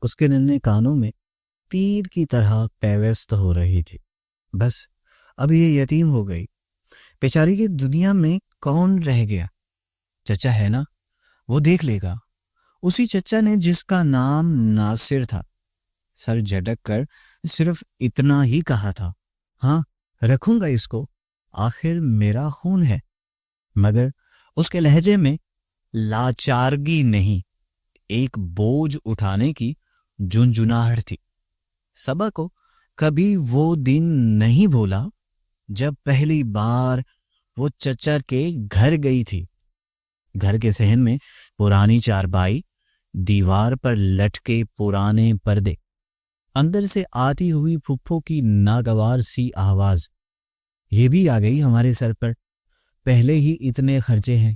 اس کے ننھے کانوں میں تیر کی طرح پیوست ہو رہی تھی۔ بس اب یہ یتیم ہو گئی، بیچاری کی دنیا میں کون رہ گیا؟ چچا ہے نا، وہ دیکھ لے گا۔ اسی چچا نے جس کا نام ناصر تھا۔ سر جھٹک کر صرف اتنا ہی کہا تھا، ہاں رکھوں گا اس کو، آخر میرا خون ہے۔ مگر اس کے لہجے میں لاچارگی نہیں، ایک بوجھ اٹھانے کی جنجناہٹ تھی۔ صبا کو کبھی وہ دن نہیں بھولا جب پہلی بار وہ چچا کے گھر گئی تھی۔ گھر کے صحن میں پرانی چارپائی، دیوار پر لٹکے پرانے پردے، اندر سے آتی ہوئی پھپھو کی ناگوار سی آواز، یہ بھی آ گئی ہمارے سر پر، پہلے ہی اتنے خرچے ہیں۔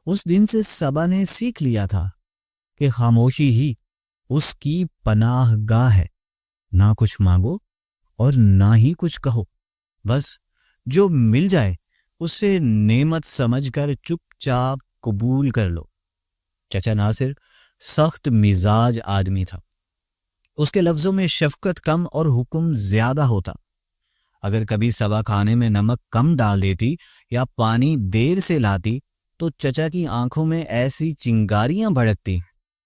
اس دن سے صبا نے سیکھ لیا تھا کہ خاموشی ہی اس کی پناہ گاہ ہے، نہ کچھ مانگو اور نہ ہی کچھ کہو، بس جو مل جائے اسے نعمت سمجھ کر چپ چاپ قبول کر لو۔ چچا ناصر سخت مزاج آدمی تھا، اس کے لفظوں میں شفقت کم اور حکم زیادہ ہوتا۔ اگر کبھی صبا کھانے میں نمک کم ڈال دیتی یا پانی دیر سے لاتی تو چچا کی آنکھوں میں ایسی چنگاریاں بھڑکتی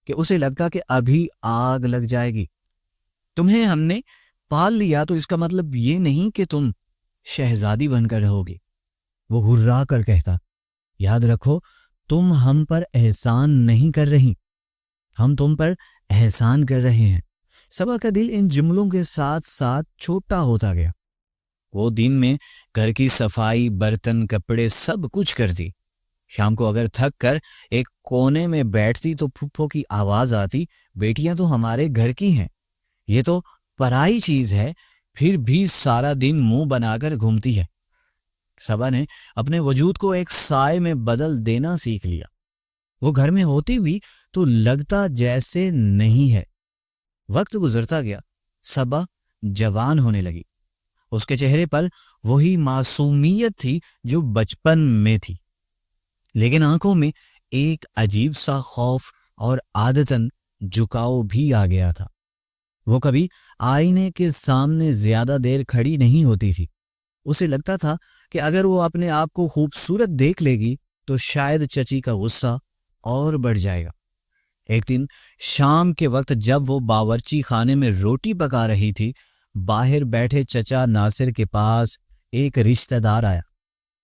کہ اسے لگتا کہ ابھی آگ لگ جائے گی۔ تمہیں ہم نے پال لیا تو اس کا مطلب یہ نہیں کہ تم شہزادی بن کر رہو گی، وہ ہررا کر کہتا۔ یاد رکھو، تم ہم پر احسان نہیں کر رہی، ہم تم پر احسان کر رہے ہیں۔ صبا کا دل ان جملوں کے ساتھ ساتھ چھوٹا ہوتا گیا۔ وہ دن میں گھر کی صفائی، برتن، کپڑے سب کچھ کرتی۔ شام کو اگر تھک کر ایک کونے میں بیٹھتی تو پھپھو کی آواز آتی، بیٹیاں تو ہمارے گھر کی ہیں، یہ تو پرائی چیز ہے، پھر بھی سارا دن منہ بنا کر گھومتی ہے۔ صبا نے اپنے وجود کو ایک سائے میں بدل دینا سیکھ لیا۔ وہ گھر میں ہوتی بھی تو لگتا جیسے نہیں ہے۔ وقت گزرتا گیا، صبا جوان ہونے لگی۔ اس کے چہرے پر وہی معصومیت تھی جو بچپن میں تھی، لیکن آنکھوں میں ایک عجیب سا خوف اور عادتاً جھکاؤ بھی آ گیا تھا۔ وہ کبھی آئینے کے سامنے زیادہ دیر کھڑی نہیں ہوتی تھی۔ اسے لگتا تھا کہ اگر وہ اپنے آپ کو خوبصورت دیکھ لے گی تو شاید چچی کا غصہ اور بڑھ جائے گا۔ ایک دن شام کے وقت جب وہ باورچی خانے میں روٹی پکا رہی تھی، باہر بیٹھے چچا ناصر کے پاس ایک رشتہ دار آیا۔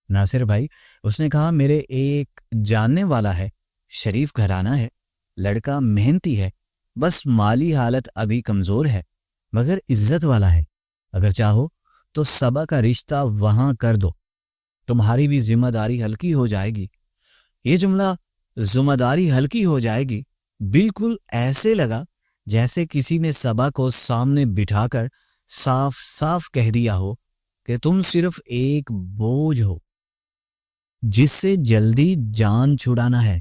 ناصر بھائی، اس نے کہا، میرے ایک جاننے والا ہے، شریف گھرانہ ہے، لڑکا محنتی ہے، بس مالی حالت ابھی کمزور ہے، مگر عزت والا ہے، اگر چاہو تو صبا کا رشتہ وہاں کر دو، تمہاری بھی ذمہ داری ہلکی ہو جائے گی۔ یہ جملہ ذمہ داری ہلکی ہو جائے گی بالکل ایسے لگا جیسے کسی نے صبا کو سامنے بٹھا کر صاف صاف کہہ دیا ہو کہ تم صرف ایک بوجھ ہو جس سے جلدی جان چھڑانا ہے۔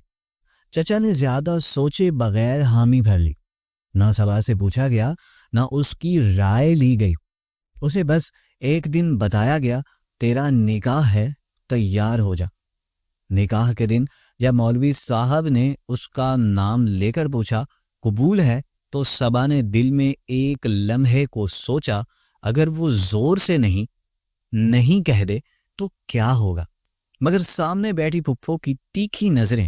چچا نے زیادہ سوچے بغیر حامی بھر لی۔ نہ صبا سے پوچھا گیا، نہ اس کی رائے لی گئی، اسے بس ایک دن بتایا گیا، تیرا نکاح ہے، تیار ہو جا۔ نکاح کے دن جب مولوی صاحب نے اس کا نام لے کر پوچھا، قبول ہے، تو صبا نے دل میں ایک لمحے کو سوچا، اگر وہ زور سے نہیں کہہ دے تو کیا ہوگا؟ مگر سامنے بیٹھی پھپھو کی تیکھی نظریں،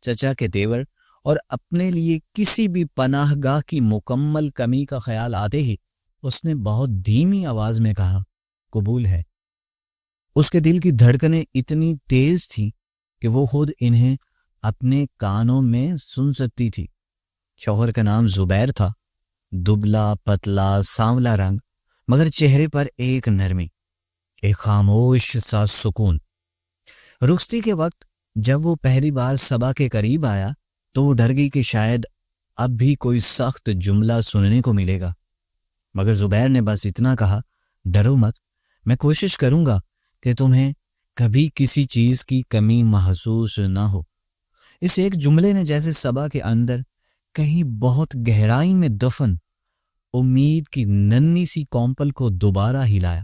چچا کے تیور اور اپنے لیے کسی بھی پناہ گاہ کی مکمل کمی کا خیال آتے ہی اس نے بہت دھیمی آواز میں کہا، قبول ہے۔ اس کے دل کی دھڑکنیں اتنی تیز تھیں کہ وہ خود انہیں اپنے کانوں میں سن سکتی تھی۔ شوہر کا نام زبیر تھا، دبلا پتلا سانولا رنگ، مگر چہرے پر ایک نرمی، ایک خاموش سا سکون۔ رخصتی کے وقت جب وہ پہلی بار صبا کے قریب آیا تو وہ ڈر گئی کہ شاید اب بھی کوئی سخت جملہ سننے کو ملے گا، مگر زبیر نے بس اتنا کہا، ڈرو مت، میں کوشش کروں گا کہ تمہیں کبھی کسی چیز کی کمی محسوس نہ ہو۔ اس ایک جملے نے جیسے صبا کے اندر کہیں بہت گہرائی میں دفن امید کی ننھی سی کونپل کو دوبارہ ہلایا۔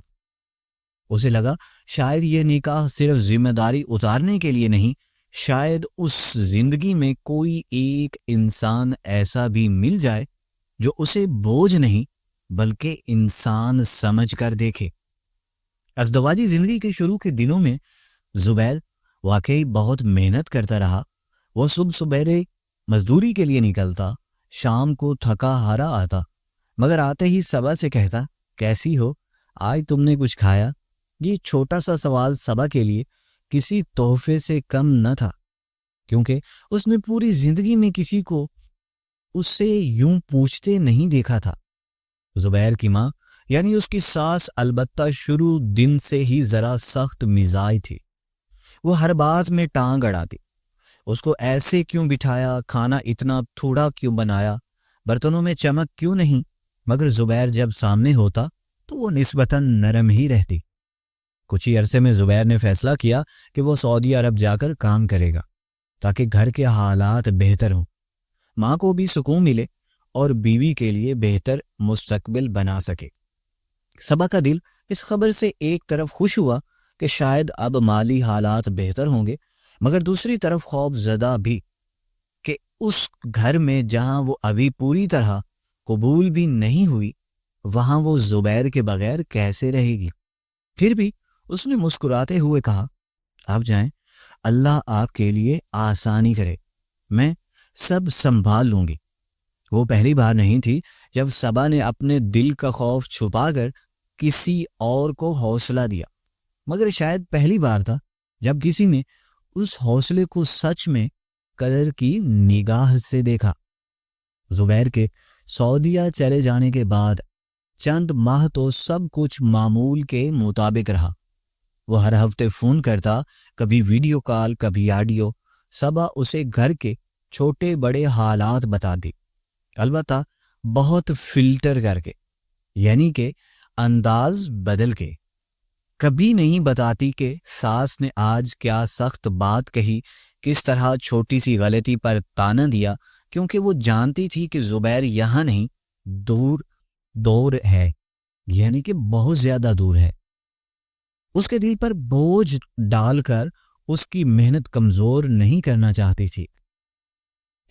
اسے لگا شاید یہ نکاح صرف ذمہ داری اتارنے کے لیے نہیں، شاید اس زندگی میں کوئی ایک انسان ایسا بھی مل جائے جو اسے بوجھ نہیں بلکہ انسان سمجھ کر دیکھے۔ ازدواجی زندگی کے شروع کے دنوں میں زبیر واقعی بہت محنت کرتا رہا۔ وہ صبح سبیرے مزدوری کے لیے نکلتا، شام کو تھکا ہارا آتا، مگر آتے ہی صبا سے کہتا، کیسی ہو؟ آج تم نے کچھ کھایا؟ یہ چھوٹا سا سوال صبا کے لیے کسی تحفے سے کم نہ تھا، کیونکہ اس نے پوری زندگی میں کسی کو اس سے یوں پوچھتے نہیں دیکھا تھا۔ زبیر کی ماں یعنی اس کی ساس البتہ شروع دن سے ہی ذرا سخت مزاج تھی۔ وہ ہر بات میں ٹانگ اڑاتی، اس کو ایسے کیوں بٹھایا، کھانا اتنا تھوڑا کیوں بنایا، برتنوں میں چمک کیوں نہیں، مگر زبیر جب سامنے ہوتا تو وہ نسبتاً نرم ہی رہتی۔ کچھ ہی عرصے میں زبیر نے فیصلہ کیا کہ وہ سعودی عرب جا کر کام کرے گا تاکہ گھر کے حالات بہتر ہوں، ماں کو بھی سکون ملے اور بیوی کے لیے بہتر مستقبل بنا سکے۔ صبا کا دل اس خبر سے ایک طرف خوش ہوا کہ شاید اب مالی حالات بہتر ہوں گے، مگر دوسری طرف خوف زدہ بھی کہ اس گھر میں جہاں وہ ابھی پوری طرح قبول بھی نہیں ہوئی، وہاں وہ زبیر کے بغیر کیسے رہے گی۔ پھر بھی اس نے مسکراتے ہوئے کہا، آپ جائیں، اللہ آپ کے لیے آسانی کرے، میں سب سنبھال لوں گی۔ وہ پہلی بار نہیں تھی جب صبا نے اپنے دل کا خوف چھپا کر کسی اور کو حوصلہ دیا، مگر شاید پہلی بار تھا جب کسی نے اس حوصلے کو سچ میں قدر کی نگاہ سے دیکھا۔ زبیر کے سعودیہ چلے جانے کے بعد چند ماہ تو سب کچھ معمول کے مطابق رہا۔ وہ ہر ہفتے فون کرتا، کبھی ویڈیو کال، کبھی آڈیو۔ صبا اسے گھر کے چھوٹے بڑے حالات بتاتی، البتہ بہت فلٹر کر کے، یعنی کہ انداز بدل کے۔ کبھی نہیں بتاتی کہ ساس نے آج کیا سخت بات کہی، کس طرح چھوٹی سی غلطی پر تانا دیا، کیونکہ وہ جانتی تھی کہ زبیر یہاں نہیں، دور ہے، یعنی کہ بہت زیادہ دور ہے۔ اس کے دل پر بوجھ ڈال کر اس کی محنت کمزور نہیں کرنا چاہتی تھی۔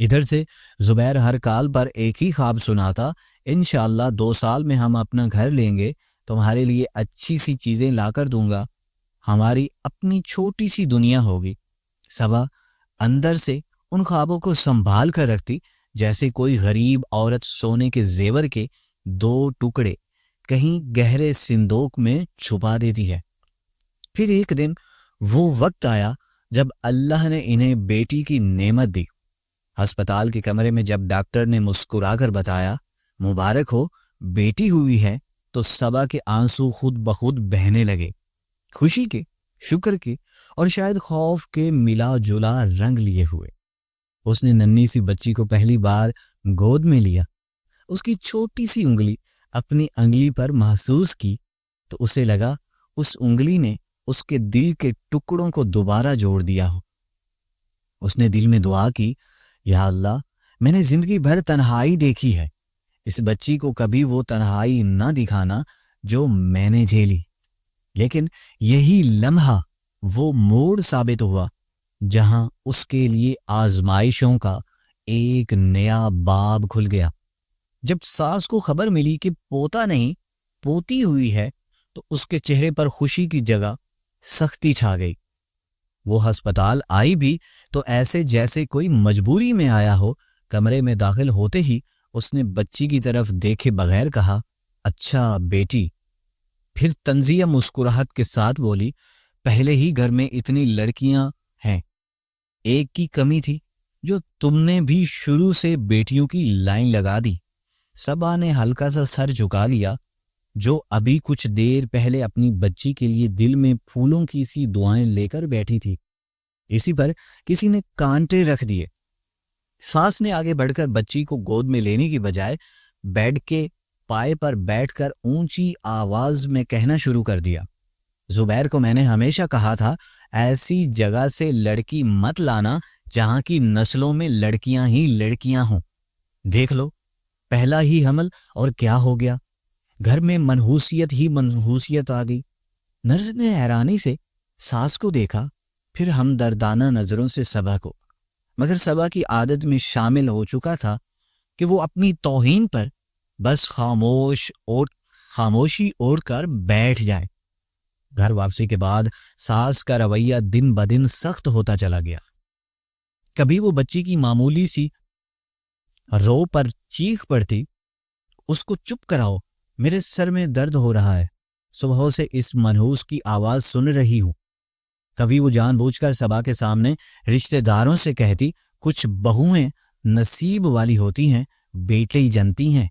ادھر سے زبیر ہر کال پر ایک ہی خواب سناتا، انشاءاللہ 2 سال میں ہم اپنا گھر لیں گے، تمہارے لیے اچھی سی چیزیں لا کر دوں گا، ہماری اپنی چھوٹی سی دنیا ہوگی۔ صبا اندر سے ان خوابوں کو سنبھال کر رکھتی جیسے کوئی غریب عورت سونے کے زیور کے 2 ٹکڑے کہیں گہرے صندوق میں چھپا دیتی ہے۔ پھر ایک دن وہ وقت آیا جب اللہ نے انہیں بیٹی کی نعمت دی۔ ہسپتال کے کمرے میں جب ڈاکٹر نے مسکرا کر بتایا، مبارک ہو، بیٹی ہوئی ہے، تو صبا کے آنسو خود بخود بہنے لگے، خوشی کے، شکر کے اور شاید خوف کے ملا جلا رنگ لیے ہوئے۔ اس نے ننھی سی بچی کو پہلی بار گود میں لیا، اس کی چھوٹی سی انگلی اپنی انگلی پر محسوس کی تو اسے لگا اس انگلی نے اس کے دل کے ٹکڑوں کو دوبارہ جوڑ دیا ہو۔ اس نے دل میں دعا کی، یا اللہ، میں نے زندگی بھر تنہائی دیکھی ہے، اس بچی کو کبھی وہ تنہائی نہ دکھانا جو میں نے جھیلی۔ لیکن یہی لمحہ وہ موڑ ثابت ہوا جہاں اس کے لیے آزمائشوں کا ایک نیا باب کھل گیا۔ جب ساس کو خبر ملی کہ پوتا نہیں پوتی ہوئی ہے تو اس کے چہرے پر خوشی کی جگہ سختی چھا گئی۔ وہ ہسپتال آئی بھی تو ایسے جیسے کوئی مجبوری میں آیا ہو۔ کمرے میں داخل ہوتے ہی اس نے بچی کی طرف دیکھے بغیر کہا، اچھا بیٹی۔ پھر طنزیہ مسکراہٹ کے ساتھ بولی، پہلے ہی گھر میں اتنی لڑکیاں ہیں، ایک کی کمی تھی جو تم نے بھی شروع سے بیٹیوں کی لائن لگا دی۔ صبا نے ہلکا سا سر جھکا لیا، جو ابھی کچھ دیر پہلے اپنی بچی کے لیے دل میں پھولوں کی سی دعائیں لے کر بیٹھی تھی۔ اسی پر کسی نے کانٹے رکھ دیے۔ ساس نے آگے بڑھ کر بچی کو گود میں لینے کی بجائے بیڈ کے پائے پر بیٹھ کر اونچی آواز میں کہنا شروع کر دیا، زبیر کو میں نے ہمیشہ کہا تھا ایسی جگہ سے لڑکی مت لانا جہاں کی نسلوں میں لڑکیاں ہی لڑکیاں ہوں۔ دیکھ لو، پہلا ہی حمل اور کیا ہو گیا، گھر میں منحوسیت ہی منحوسیت آ گئی۔ نرس نے حیرانی سے ساس کو دیکھا، پھر ہمدردانہ نظروں سے صبا کو، مگر صبا کی عادت میں شامل ہو چکا تھا کہ وہ اپنی توہین پر بس خاموشی اوڑھ کر بیٹھ جائے۔ گھر واپسی کے بعد ساس کا رویہ دن بدن سخت ہوتا چلا گیا۔ کبھی وہ بچی کی معمولی سی رو پر چیخ پڑتی، اس کو چپ کراؤ، میرے سر میں درد ہو رہا ہے، صبح سے اس منحوس کی آواز سن رہی ہوں۔ کبھی وہ جان بوجھ کر صبا کے سامنے رشتہ داروں سے کہتی، کچھ بہویں نصیب والی ہوتی ہیں، بیٹے ہی جنتی ہیں،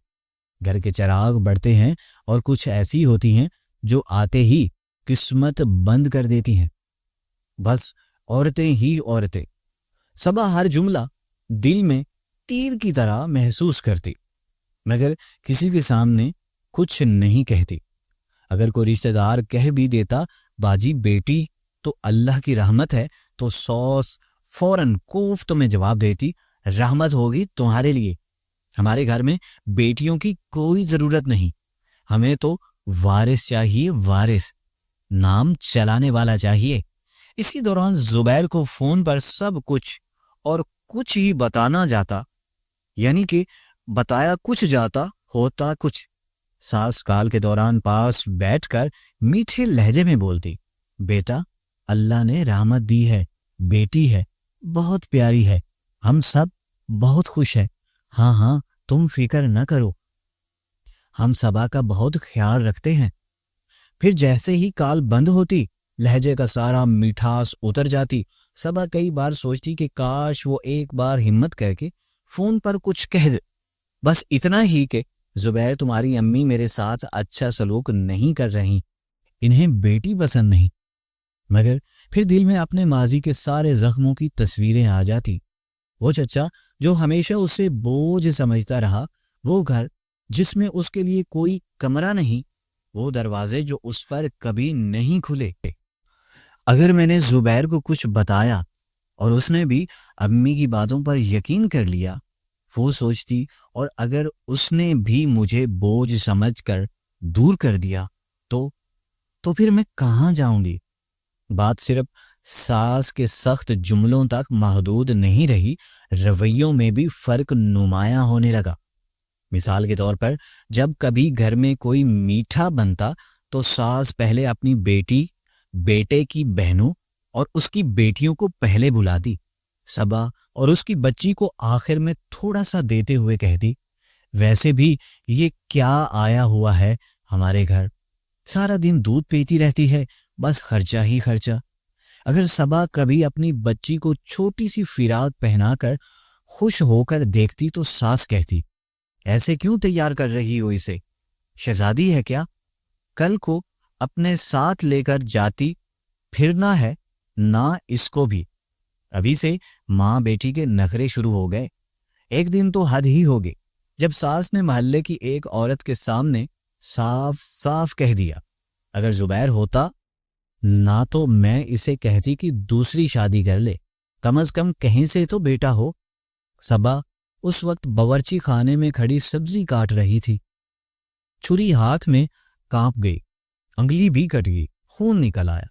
گھر کے چراغ بڑھتے ہیں، اور کچھ ایسی ہوتی ہیں جو آتے ہی قسمت بند کر دیتی ہیں۔ بس عورتیں ہی عورتیں۔ صبا ہر جملہ دل میں تیر کی طرح محسوس کرتی، مگر کسی کے سامنے کچھ نہیں کہتی۔ اگر کوئی رشتہ دار کہہ بھی دیتا، باجی بیٹی تو اللہ کی رحمت ہے، تو سوس فوراً کوفت میں جواب دیتی، رحمت ہوگی تمہارے لیے، ہمارے گھر میں بیٹیوں کی کوئی ضرورت نہیں، ہمیں تو وارث چاہیے، وارث، نام چلانے والا چاہیے۔ اسی دوران زبیر کو فون پر سب کچھ اور کچھ ہی بتانا جاتا، یعنی کہ بتایا کچھ جاتا، ہوتا کچھ۔ ساس کال کے دوران پاس بیٹھ کر میٹھے لہجے میں بولتی، بیٹا اللہ نے رحمت دی ہے، بیٹی ہے، بہت پیاری ہے، ہم سب بہت خوش ہیں، ہاں ہاں تم فکر نہ کرو، ہم صبا کا بہت خیال رکھتے ہیں۔ پھر جیسے ہی کال بند ہوتی، لہجے کا سارا مٹھاس اتر جاتی۔ صبا کئی بار سوچتی کہ کاش وہ ایک بار ہمت کر کے فون پر کچھ کہہ دے، بس اتنا ہی کہ زبیر تمہاری امی میرے ساتھ اچھا سلوک نہیں کر رہی، انہیں بیٹی پسند نہیں۔ مگر پھر دل میں اپنے ماضی کے سارے زخموں کی تصویریں آ جاتی۔ وہ چچا جو ہمیشہ اسے بوجھ سمجھتا رہا، وہ گھر جس میں اس کے لیے کوئی کمرہ نہیں، وہ دروازے جو اس پر کبھی نہیں کھلے۔ اگر میں نے زبیر کو کچھ بتایا اور اس نے بھی امی کی باتوں پر یقین کر لیا، وہ سوچتی، اور اگر اس نے بھی مجھے بوجھ سمجھ کر دور کر دیا تو پھر میں کہاں جاؤں گی؟ بات صرف ساس کے سخت جملوں تک محدود نہیں رہی، رویوں میں بھی فرق نمایاں ہونے لگا۔ مثال کے طور پر جب کبھی گھر میں کوئی میٹھا بنتا تو ساس پہلے اپنی بیٹے کی بہنوں اور اس کی بیٹیوں کو پہلے بلاتی، صبا اور اس کی بچی کو آخر میں تھوڑا سا دیتے ہوئے کہتی، ویسے بھی یہ کیا آیا ہوا ہے ہمارے گھر، سارا دن دودھ پیتی رہتی ہے، بس خرچہ ہی خرچہ۔ اگر صبا کبھی اپنی بچی کو چھوٹی سی فراق پہنا کر خوش ہو کر دیکھتی تو ساس کہتی، ایسے کیوں تیار کر رہی ہو اسے، شہزادی ہے کیا؟ کل کو اپنے ساتھ لے کر جاتی پھرنا ہے نہ اس کو بھی۔ ابھی سے ماں بیٹی کے نخرے شروع ہو گئے۔ ایک دن تو حد ہی ہو گئی جب ساس نے محلے کی ایک عورت کے سامنے صاف صاف کہہ دیا، اگر زبیر ہوتا نہ تو میں اسے کہتی کہ دوسری شادی کر لے، کم از کم کہیں سے تو بیٹا ہو۔ صبا اس وقت باورچی خانے میں کھڑی سبزی کاٹ رہی تھی، چھری ہاتھ میں کانپ گئی، انگلی بھی کٹ گئی، خون نکل آیا،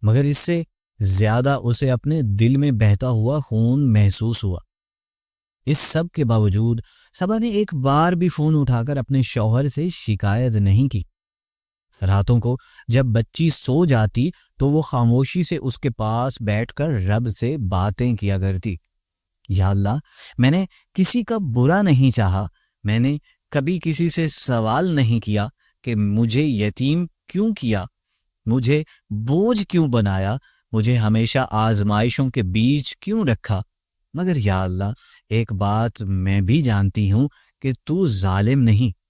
مگر اس سے زیادہ اسے اپنے دل میں بہتا ہوا خون محسوس ہوا۔ اس سب کے باوجود صبا نے ایک بار بھی فون اٹھا کر اپنے شوہر سے شکایت نہیں کی۔ راتوں کو جب بچی سو جاتی تو وہ خاموشی سے اس کے پاس بیٹھ کر رب سے باتیں کیا کرتی، یا اللہ میں نے کسی کا برا نہیں چاہا، میں نے کبھی کسی سے سوال نہیں کیا کہ مجھے یتیم کیوں کیا، مجھے بوجھ کیوں بنایا، مجھے ہمیشہ آزمائشوں کے بیچ کیوں رکھا، مگر یا اللہ ایک بات میں بھی جانتی ہوں کہ تو ظالم نہیں،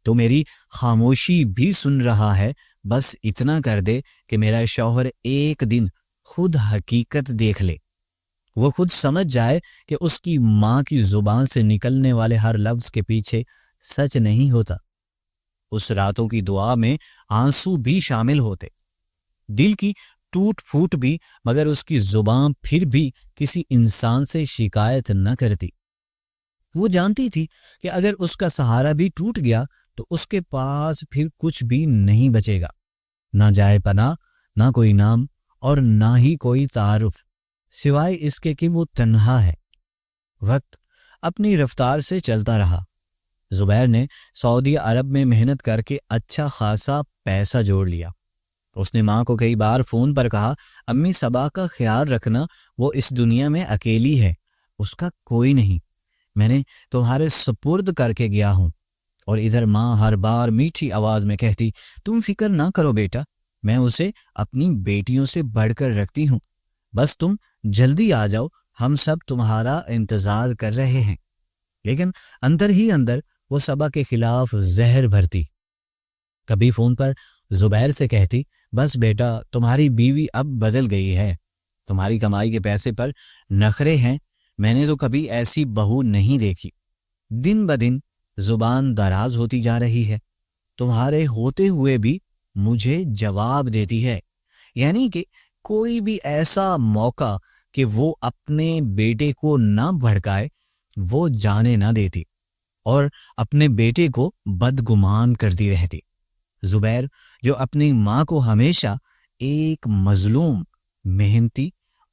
تو میری خاموشی بھی سن رہا ہے، بس اتنا کر دے کہ میرا شوہر ایک دن خود حقیقت دیکھ لے، وہ خود سمجھ جائے کہ اس کی ماں کی زبان سے نکلنے والے ہر لفظ کے پیچھے سچ نہیں ہوتا۔ اس راتوں کی دعا میں آنسو بھی شامل ہوتے، دل کی ٹوٹ پھوٹ بھی، مگر اس کی زبان پھر بھی کسی انسان سے شکایت نہ کرتی۔ وہ جانتی تھی کہ اگر اس کا سہارا بھی ٹوٹ گیا تو اس کے پاس پھر کچھ بھی نہیں بچے گا، نہ جائے پناہ، نہ کوئی نام اور نہ ہی کوئی تعارف، سوائے اس کے کہ وہ تنہا ہے۔ وقت اپنی رفتار سے چلتا رہا، زبیر نے سعودی عرب میں محنت کر کے اچھا خاصا پیسہ جوڑ لیا۔ اس نے ماں کو کئی بار فون پر کہا، امی صبا کا خیال رکھنا، وہ اس دنیا میں اکیلی ہے، اس کا کوئی نہیں، میں نے تمہارے سپرد کر کے گیا ہوں۔ اور ادھر ماں ہر بار میٹھی آواز میں کہتی، تم فکر نہ کرو بیٹا، میں اسے اپنی بیٹیوں سے بڑھ کر رکھتی ہوں، بس تم جلدی آ جاؤ، ہم سب تمہارا انتظار کر رہے ہیں۔ لیکن اندر ہی اندر وہ صبا کے خلاف زہر بھرتی۔ کبھی فون پر زبیر سے کہتی، بس بیٹا تمہاری بیوی اب بدل گئی ہے، تمہاری کمائی کے پیسے پر نخرے ہیں، میں نے تو کبھی ایسی بہو نہیں دیکھی، دن بدن زبان دراز ہوتی جا رہی ہے، تمہارے ہوتے ہوئے بھی مجھے جواب دیتی ہے، یعنی کہ کوئی بھی ایسا موقع کہ وہ اپنے بیٹے کو نہ بھڑکائے وہ جانے نہ دیتی اور اپنے بیٹے کو بدگمان کرتی رہتی۔ زبیر جو اپنی ماں کو ہمیشہ ایک مظلوم، محنتی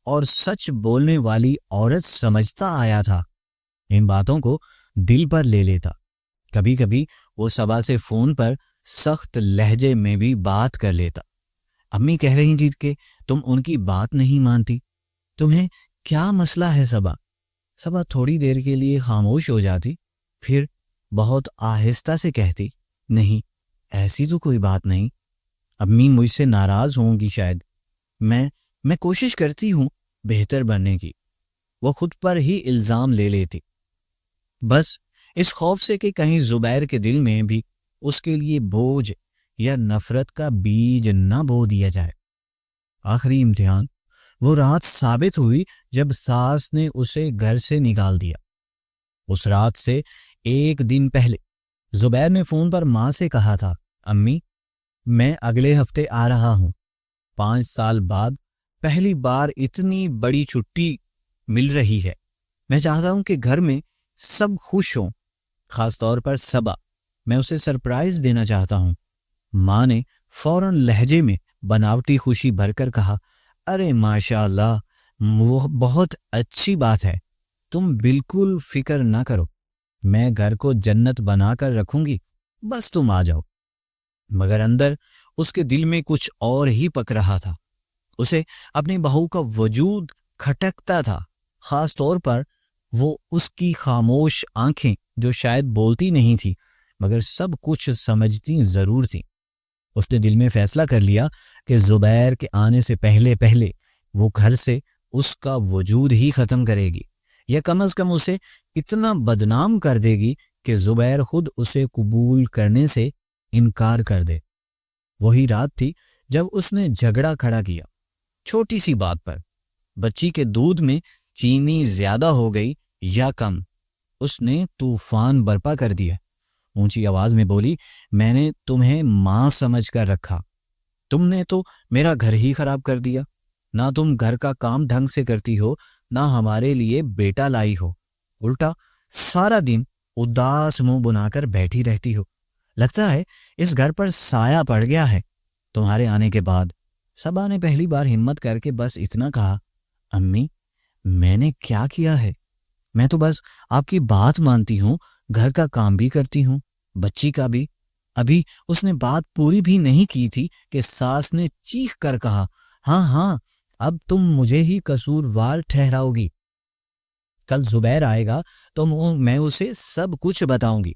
اور سچ بولنے والی عورت سمجھتا آیا تھا، ان باتوں کو دل پر لے لیتا۔ کبھی کبھی وہ صبا سے فون پر سخت لہجے میں بھی بات کر لیتا۔ امی کہہ رہی تھی کہ تم ان کی بات نہیں مانتی، تمہیں کیا مسئلہ ہے صبا؟ صبا تھوڑی دیر کے لیے خاموش ہو جاتی، پھر بہت آہستہ سے کہتی، نہیں ایسی تو کوئی بات نہیں، امی مجھ سے ناراض ہوں گی شاید، میں کوشش کرتی ہوں بہتر بننے کی۔ وہ خود پر ہی الزام لے لیتی، بس اس خوف سے کہ کہیں زبیر کے دل میں بھی اس کے لیے بوجھ یا نفرت کا بیج نہ بو دیا جائے۔ آخری امتحان وہ رات ثابت ہوئی جب ساس نے اسے گھر سے نکال دیا۔ اس رات سے ایک دن پہلے زبیر نے فون پر ماں سے کہا تھا، امی میں اگلے ہفتے آ رہا ہوں، 5 سال بعد پہلی بار اتنی بڑی چھٹی مل رہی ہے، میں چاہتا ہوں کہ گھر میں سب خوش ہوں، خاص طور پر صبا، میں اسے سرپرائز دینا چاہتا ہوں۔ ماں نے فوراً لہجے میں بناوٹی خوشی بھر کر کہا، ارے ماشاء اللہ، وہ بہت اچھی بات ہے، تم بالکل فکر نہ کرو، میں گھر کو جنت بنا کر رکھوں گی، بس تم آ جاؤ۔ مگر اندر اس کے دل میں کچھ اور ہی پک رہا تھا، اسے اپنی بہو کا وجود کھٹکتا تھا، خاص طور پر وہ اس کی خاموش آنکھیں جو شاید بولتی نہیں تھی مگر سب کچھ سمجھتی ضرور تھیں۔ اس نے دل میں فیصلہ کر لیا کہ زبیر کے آنے سے پہلے پہلے وہ گھر سے اس کا وجود ہی ختم کرے گی، یا کم از کم اسے اتنا بدنام کر دے گی کہ زبیر خود اسے قبول کرنے سے انکار کر دے۔ وہی رات تھی جب اس نے جھگڑا کھڑا کیا، چھوٹی سی بات پر، بچی کے دودھ میں چینی زیادہ ہو گئی یا کم، اس نے طوفان برپا کر دیا۔ اونچی آواز میں بولی، میں نے تمہیں ماں سمجھ کر رکھا، تم نے تو میرا گھر ہی خراب کر دیا، نہ تم گھر کا کام ڈھنگ سے کرتی ہو، نہ ہمارے لیے بیٹا لائی ہو، الٹا سارا دن اداس منہ بنا کر بیٹھی رہتی ہو، لگتا ہے اس گھر پر سایہ پڑ گیا ہے تمہارے آنے کے بعد۔ صبا نے پہلی بار ہمت کر کے بس اتنا کہا، امی میں نے کیا کیا ہے، میں تو بس آپ کی بات مانتی ہوں، گھر کا کام بھی کرتی ہوں، بچی کا بھی۔ ابھی اس نے بات پوری بھی نہیں کی تھی کہ ساس نے چیخ کر کہا، ہاں ہاں اب تم مجھے ہی قصوروار ٹھہراؤ گی، کل زبیر آئے گا تو میں اسے سب کچھ بتاؤں گی،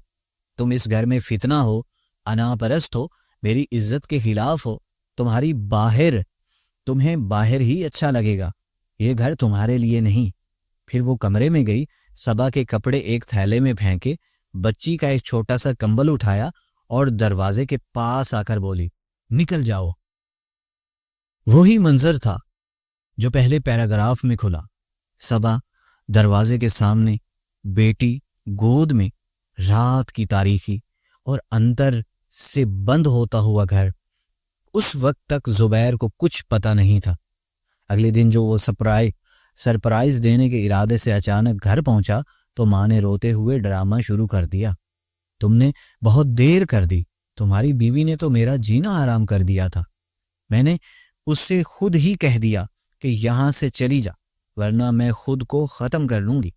تم اس گھر میں فتنہ ہو، انا پرست ہو، میری عزت کے خلاف ہو، تمہیں باہر ہی اچھا لگے گا، یہ گھر تمہارے لیے نہیں۔ پھر وہ کمرے میں گئی، صبا کے کپڑے ایک تھیلے میں پھینکے، بچی کا ایک چھوٹا سا کمبل اٹھایا اور دروازے کے پاس آ کر بولی، نکل جاؤ۔ وہی منظر تھا جو پہلے پیراگراف میں کھلا، صبا دروازے کے سامنے، بیٹی گود میں، رات کی تاریکی اور اندر سے بند ہوتا ہوا گھر۔ اس وقت تک زبیر کو کچھ پتہ نہیں تھا۔ اگلے دن جو وہ سرپرائز دینے کے ارادے سے اچانک گھر پہنچا تو ماں نے روتے ہوئے ڈرامہ شروع کر دیا، تم نے بہت دیر کر دی، تمہاری بیوی نے تو میرا جینا حرام کر دیا تھا، میں نے اس سے خود ہی کہہ دیا کہ یہاں سے چلی جا ورنہ میں خود کو ختم کر لوں گی۔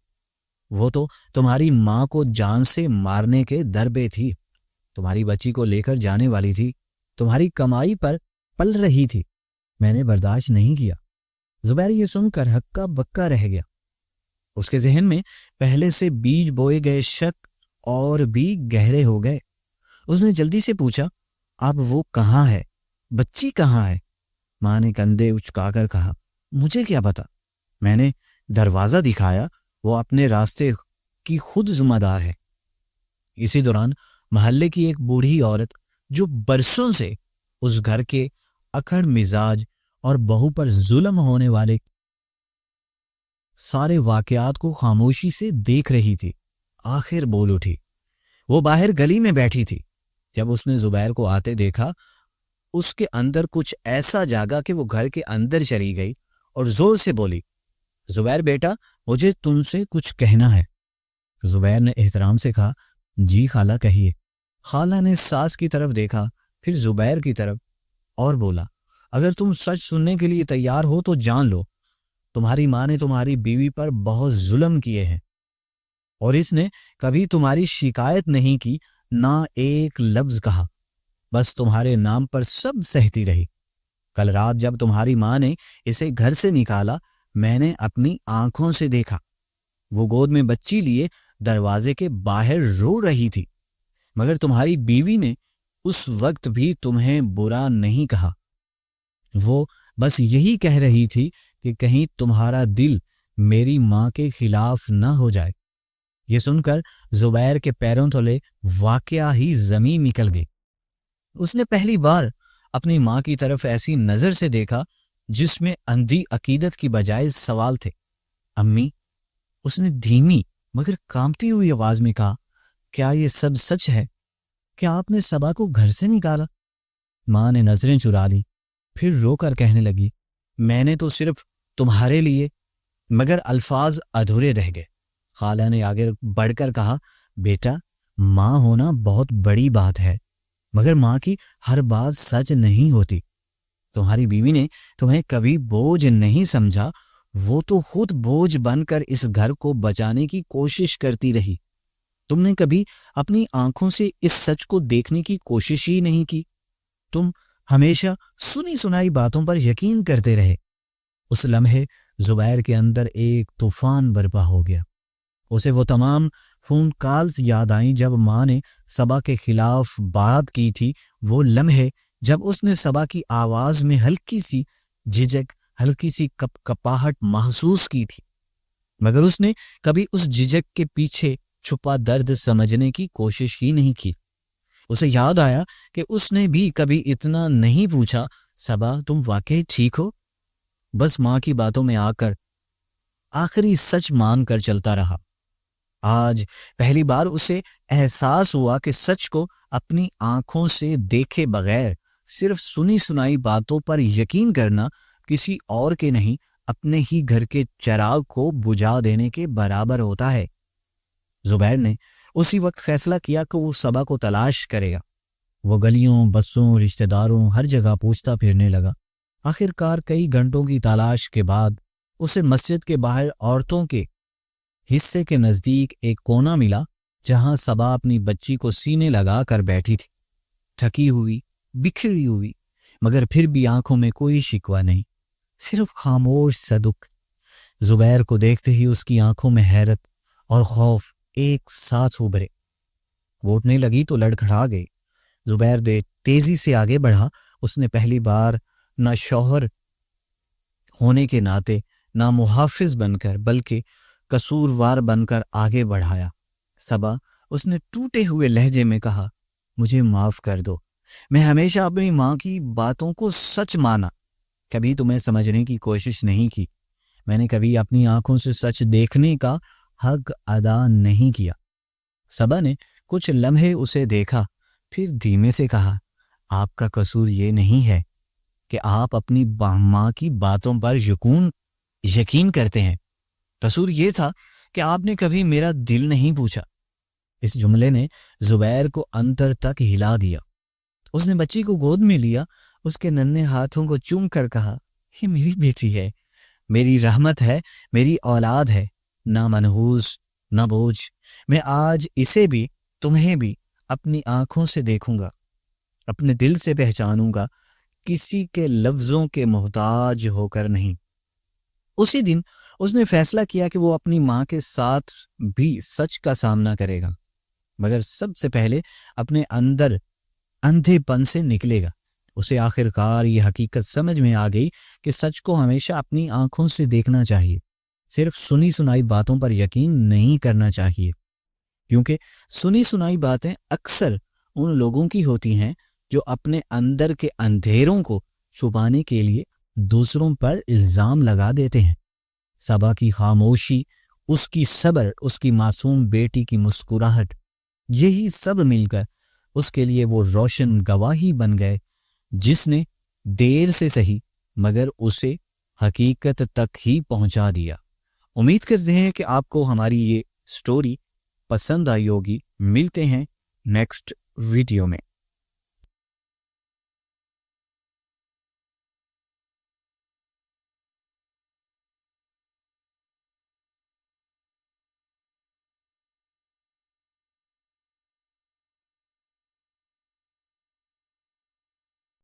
وہ تو تمہاری ماں کو جان سے مارنے کے در پہ تھی، تمہاری بچی کو لے کر جانے والی تھی، تمہاری کمائی پر پل رہی تھی، میں نے برداشت نہیں کیا۔ زبیر یہ سن کر ہکا بکا رہ گیا۔ اس کے ذہن میں پہلے سے بیج بوئے گئے شک اور بھی گہرے ہو گئے۔ اس نے جلدی سے پوچھا، اب وہ کہاں ہے؟ بچی کہاں ہے؟ ماں نے کندھے اچکا کر کہا، مجھے کیا پتا، میں نے دروازہ دکھایا، وہ اپنے راستے کی خود ذمہ دار ہے۔ اسی دوران محلے کی ایک بوڑھی عورت جو برسوں سے اس گھر کے اکڑ مزاج اور بہو پر ظلم ہونے والے سارے واقعات کو خاموشی سے دیکھ رہی تھی، آخر بول اٹھی۔ وہ باہر گلی میں بیٹھی تھی۔ جب اس نے زبیر کو آتے دیکھا، اس کے اندر کچھ ایسا جاگا کہ وہ گھر کے اندر چلی گئی اور زور سے بولی، زبیر بیٹا، مجھے تم سے کچھ کہنا ہے۔ زبیر نے احترام سے کہا، جی خالہ کہیے۔ خالہ نے ساس کی طرف دیکھا، پھر زبیر کی طرف، اور بولا، اگر تم سچ سننے کے لیے تیار ہو تو جان لو، تمہاری ماں نے تمہاری بیوی پر بہت ظلم کیے ہیں، اور اس نے کبھی تمہاری شکایت نہیں کی، نہ ایک لفظ کہا، بس تمہارے نام پر سب سہتی رہی۔ کل رات جب تمہاری ماں نے اسے گھر سے نکالا، میں نے اپنی آنکھوں سے دیکھا، وہ گود میں بچی لیے دروازے کے باہر رو رہی تھی، مگر تمہاری بیوی نے اس وقت بھی تمہیں برا نہیں کہا، وہ بس یہی کہہ رہی تھی کہ کہیں تمہارا دل میری ماں کے خلاف نہ ہو جائے۔ یہ سن کر زبیر کے پیروں تلے واقعہ ہی زمین نکل گئی۔ اس نے پہلی بار اپنی ماں کی طرف ایسی نظر سے دیکھا جس میں اندھی عقیدت کی بجائے سوال تھے۔ امی، اس نے دھیمی مگر کانپتی ہوئی آواز میں کہا، کیا یہ سب سچ ہے؟ کیا آپ نے صبا کو گھر سے نکالا؟ ماں نے نظریں چرا لی، پھر رو کر کہنے لگی، میں نے تو صرف تمہارے لیے، مگر الفاظ ادھورے رہ گئے۔ خالہ نے آگے بڑھ کر کہا، بیٹا، ماں ہونا بہت بڑی بات ہے، مگر ماں کی ہر بات سچ نہیں ہوتی۔ تمہاری بیوی نے تمہیں کبھی بوجھ نہیں سمجھا، وہ تو خود بوجھ بن کر اس گھر کو بچانے کی کوشش کرتی رہی۔ تم نے کبھی اپنی آنکھوں سے اس سچ کو دیکھنے کی کوشش ہی نہیں کی، تم ہمیشہ سنی سنائی باتوں پر یقین کرتے رہے۔ اس لمحے زبیر کے اندر ایک طوفان برپا ہو گیا۔ اسے وہ تمام فون کالز یاد آئیں جب ماں نے صبا کے خلاف بات کی تھی، وہ لمحے جب اس نے صبا کی آواز میں ہلکی سی جھجک، ہلکی سی کپ کپاہٹ محسوس کی تھی، مگر اس نے کبھی اس جھجک کے پیچھے چھپا درد سمجھنے کی کوشش ہی نہیں کی۔ اسے یاد آیا کہ اس نے بھی کبھی اتنا نہیں پوچھا، صبا تم واقعی ٹھیک ہو؟ بس ماں کی باتوں میں آ کر آخری سچ مان کر چلتا رہا۔ آج پہلی بار اسے احساس ہوا کہ سچ کو اپنی آنکھوں سے دیکھے بغیر صرف سنی سنائی باتوں پر یقین کرنا کسی اور کے نہیں، اپنے ہی گھر کے چراغ کو بجھا دینے کے برابر ہوتا ہے۔ زبیر نے اسی وقت فیصلہ کیا کہ وہ صبا کو تلاش کرے گا۔ وہ گلیوں، بسوں، رشتہ داروں، ہر جگہ پوچھتا پھرنے لگا۔ آخر کار کئی گھنٹوں کی تلاش کے بعد اسے مسجد کے باہر عورتوں کے حصے کے نزدیک ایک کونا ملا جہاں صبا اپنی بچی کو سینے لگا کر بیٹھی تھی، تھکی ہوئی، بکھری ہوئی، مگر پھر بھی آنکھوں میں کوئی شکوہ نہیں، صرف خاموش صدق۔ زبیر کو دیکھتے ہی اس کی آنکھوں میں حیرت اور خوف ایک ساتھ ابھرے۔ وہ اٹھنے لگی تو لڑکھڑا گئی۔ زبیر تیزی سے آگے بڑھا۔ اس نے پہلی بار نہ شوہر ہونے کے ناطے، نہ محافظ بن کر، بلکہ قصوروار بن کر آگے بڑھایا۔ صبا، اس نے ٹوٹے ہوئے لہجے میں کہا، مجھے معاف کر دو، میں ہمیشہ اپنی ماں کی باتوں کو سچ مانا، کبھی تمہیں سمجھنے کی کوشش نہیں کی، میں نے کبھی اپنی آنکھوں سے سچ دیکھنے کا حق ادا نہیں کیا۔ صبا نے کچھ لمحے اسے دیکھا، پھر دھیمے سے کہا، آپ کا قصور یہ نہیں ہے کہ آپ اپنی ماں کی باتوں پر یقین کرتے ہیں، قصور یہ تھا کہ آپ نے کبھی میرا دل نہیں پوچھا۔ اس جملے نے زبیر کو اندر تک ہلا دیا۔ اس نے بچی کو گود میں لیا، اس کے ننھے ہاتھوں کو چوم کر کہا، یہ میری بیٹی ہے، میری رحمت ہے، میری اولاد ہے، نہ منحوس نہ بوجھ، میں آج اسے بھی تمہیں بھی اپنی آنکھوں سے دیکھوں گا، اپنے دل سے پہچانوں گا، کسی کے لفظوں کے محتاج ہو کر نہیں۔ اسی دن اس نے فیصلہ کیا کہ وہ اپنی ماں کے ساتھ بھی سچ کا سامنا کرے گا، مگر سب سے پہلے اپنے اندر اندھے پن سے نکلے گا۔ اسے آخر کار یہ حقیقت سمجھ میں آ گئی کہ سچ کو ہمیشہ اپنی آنکھوں سے دیکھنا چاہیے، صرف سنی سنائی باتوں پر یقین نہیں کرنا چاہیے، کیونکہ سنی سنائی باتیں اکثر ان لوگوں کی ہوتی ہیں جو اپنے اندر کے اندھیروں کو چھپانے کے لیے دوسروں پر الزام لگا دیتے ہیں۔ صبا کی خاموشی، اس کی صبر، اس کی معصوم بیٹی کی مسکراہٹ، یہی سب مل کر اس کے لیے وہ روشن گواہی بن گئے جس نے دیر سے سہی مگر اسے حقیقت تک ہی پہنچا دیا۔ امید کرتے ہیں کہ آپ کو ہماری یہ سٹوری پسند آئی ہوگی۔ ملتے ہیں نیکسٹ ویڈیو میں۔